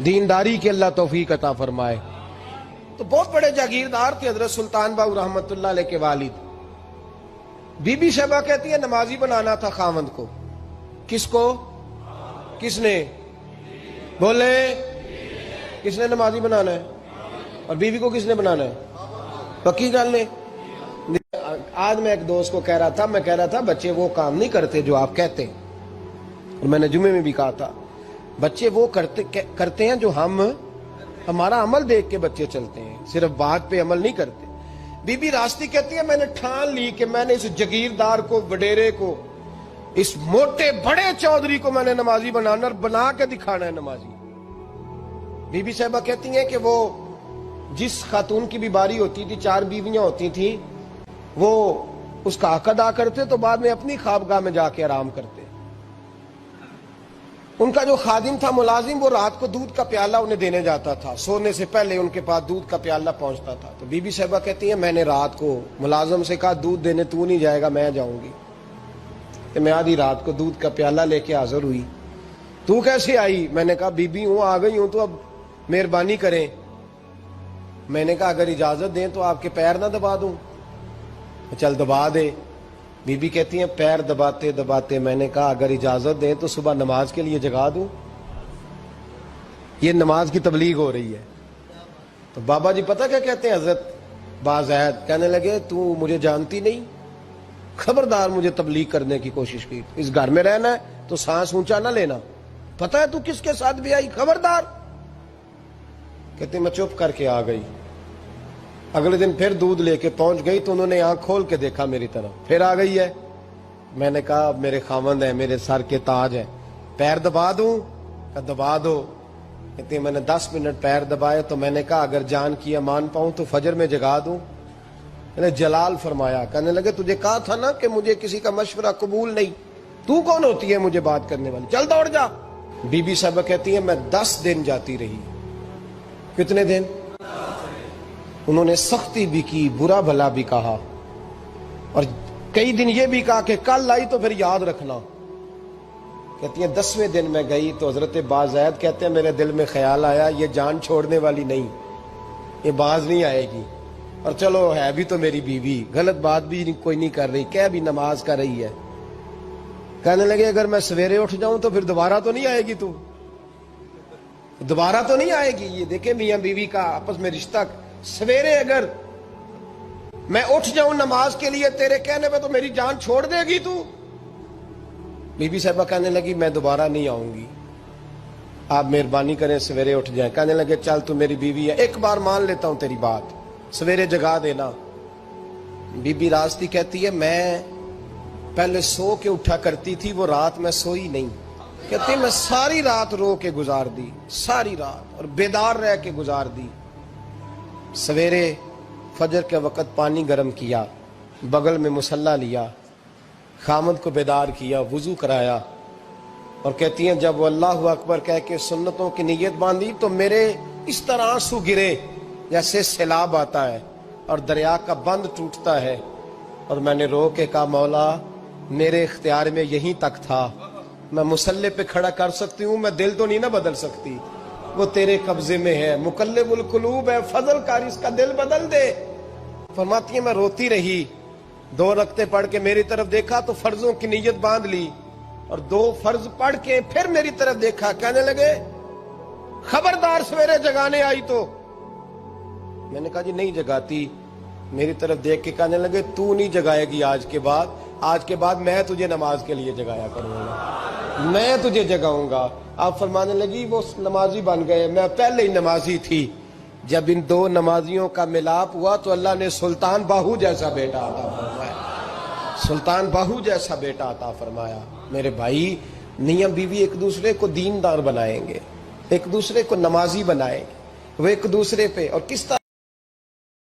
دینداری کی اللہ توفیق عطا فرمائے۔ تو بہت بڑے جاگیردار تھے حضرت سلطان باہو رحمت اللہ علیہ کے والد۔ بی بی شیبہ کہتی ہے نمازی بنانا تھا خاوند کو۔ کس کو؟ کس نے؟ بولے، کس نے نمازی بنانا ہے؟ اور بیوی کو کس نے بنانا ہے؟ پکی گل نے۔ آج میں ایک دوست کو کہہ رہا تھا بچے وہ کام نہیں کرتے جو آپ کہتے ہیں، اور میں نے جمعے میں بھی کہا تھا بچے وہ کرتے ہیں جو ہمارا عمل دیکھ کے بچے چلتے ہیں، صرف بات پہ عمل نہیں کرتے۔ بی بی راستی کہتی ہے میں نے ٹھان لی کہ میں نے اس جگیردار کو، وڈیرے کو، اس موٹے بڑے چودھری کو میں نے نمازی بنانا اور بنا کے دکھانا ہے نمازی۔ بی بی صاحبہ کہتی ہیں کہ وہ جس خاتون کی بھی باری ہوتی تھی، 4 بیویاں ہوتی تھیں، وہ اس کا حق ادا کرتے تو بعد میں اپنی خوابگاہ میں جا کے آرام کرتے۔ ان کا جو خادم تھا، ملازم، وہ رات کو دودھ کا پیالہ انہیں دینے جاتا تھا، سونے سے پہلے ان کے پاس دودھ کا پیالہ پہنچتا تھا۔ تو بی بی صاحبہ کہتی ہیں میں نے رات کو ملازم سے کہا دودھ دینے تو نہیں جائے گا، میں جاؤں گی۔ کہ میں آدھی رات کو دودھ کا پیالہ لے کے حاضر ہوئی۔ تو کیسے آئی؟ میں نے کہا بی بی ہوں، آ گئی ہوں، تو اب مہربانی کریں۔ میں نے کہا اگر اجازت دیں تو آپ کے پیر نہ دبا دوں؟ چل دبا دے۔ بی بی کہتی ہیں پیر دباتے دباتے میں نے کہا اگر اجازت دیں تو صبح نماز کے لیے جگا دوں؟ یہ نماز کی تبلیغ ہو رہی ہے۔ تو بابا جی پتہ کیا کہتے ہیں حضرت بازید؟ کہنے لگے تو مجھے جانتی نہیں، خبردار مجھے تبلیغ کرنے کی کوشش کی، اس گھر میں رہنا ہے تو سانس اونچا نہ لینا، پتہ ہے تو کس کے ساتھ بھی آئی، خبردار۔ کہتے میں چپ کر کے آ گئی۔ اگلے دن پھر دودھ لے کے پہنچ گئی تو انہوں نے آنکھ کھول کے دیکھا میری طرف، پھر آ گئی ہے۔ میں نے کہا میرے خاوند ہیں، میرے سر کے تاج ہیں، پیر دبا دوں؟ کہ دبا دو۔ کہتے ہیں میں نے 10 منٹ پیر دبائے تو میں نے کہا اگر جان کی امان پاؤں تو فجر میں جگا دوں؟ میں نے جلال فرمایا۔ کہنے لگے تجھے کہا تھا نا کہ مجھے کسی کا مشورہ قبول نہیں، تو کون ہوتی ہے مجھے بات کرنے والی، چل دوڑ جا۔ بی بی صاحبہ کہتی ہیں میں 10 دن جاتی رہی۔ کتنے دن؟ انہوں نے سختی بھی کی، برا بھلا بھی کہا، اور کئی دن یہ بھی کہا کہ کل آئی تو پھر یاد رکھنا۔ کہتی ہیں 10ویں دن میں گئی تو حضرت بازید کہتے ہیں میرے دل میں خیال آیا یہ جان چھوڑنے والی نہیں، یہ باز نہیں آئے گی، اور چلو ہے بھی تو میری بیوی، غلط بات بھی کوئی نہیں کر رہی، کہہ بھی نماز کر رہی ہے۔ کہنے لگے اگر میں سویرے اٹھ جاؤں تو پھر دوبارہ تو نہیں آئے گی، تو دوبارہ تو نہیں آئے گی۔ یہ دیکھیں میاں بیوی کا آپس میں رشتہ، سویرے اگر میں اٹھ جاؤں نماز کے لیے تیرے کہنے پہ تو میری جان چھوڑ دے گی تو؟ بی بی صاحبہ کہنے لگی میں دوبارہ نہیں آؤں گی، آپ مہربانی کریں سویرے اٹھ جائیں۔ کہنے لگے چل تو میری بیوی ہے، ایک بار مان لیتا ہوں تیری بات، سویرے جگا دینا۔ بی بی راستی کہتی ہے میں پہلے سو کے اٹھا کرتی تھی، وہ رات میں سوئی نہیں، کہتی میں ساری رات رو کے گزار دی، ساری رات، اور بیدار رہ کے گزار دی۔ سویرے فجر کے وقت پانی گرم کیا، بغل میں مصلی لیا، خامد کو بیدار کیا، وضو کرایا، اور کہتی ہیں جب وہ اللہ اکبر کہہ کے سنتوں کی نیت باندھی تو میرے اس طرح آنسو گرے جیسے سیلاب آتا ہے اور دریا کا بند ٹوٹتا ہے، اور میں نے رو کے کہا مولا میرے اختیار میں یہیں تک تھا، میں مصلی پہ کھڑا کر سکتی ہوں، میں دل تو نہیں نہ بدل سکتی، وہ تیرے قبضے میں ہے، مقلب القلوب ہے، فضل کر اس کا دل بدل دے۔ فرماتی ہیں میں روتی رہی، 2 رکعتیں پڑھ کے میری طرف دیکھا تو فرضوں کی نیت باندھ لی، اور 2 فرض پڑھ کے پھر میری طرف دیکھا، کہنے لگے خبردار سویرے جگانے آئی تو؟ میں نے کہا جی نہیں جگاتی۔ میری طرف دیکھ کے کہنے لگے تو نہیں جگائے گی آج کے بعد میں تجھے نماز کے لیے جگایا کروں گا، میں تجھے جگاؤں گا۔ آپ فرمانے لگی وہ نمازی بن گئے، میں پہلے ہی نمازی تھی۔ جب ان 2 نمازیوں کا ملاپ ہوا تو اللہ نے سلطان باہو جیسا بیٹا عطا فرمایا، سلطان باہو جیسا بیٹا عطا فرمایا۔ میرے بھائی میاں بیوی ایک دوسرے کو دیندار بنائیں گے، ایک دوسرے کو نمازی بنائیں گے، وہ ایک دوسرے پہ، اور کس طرح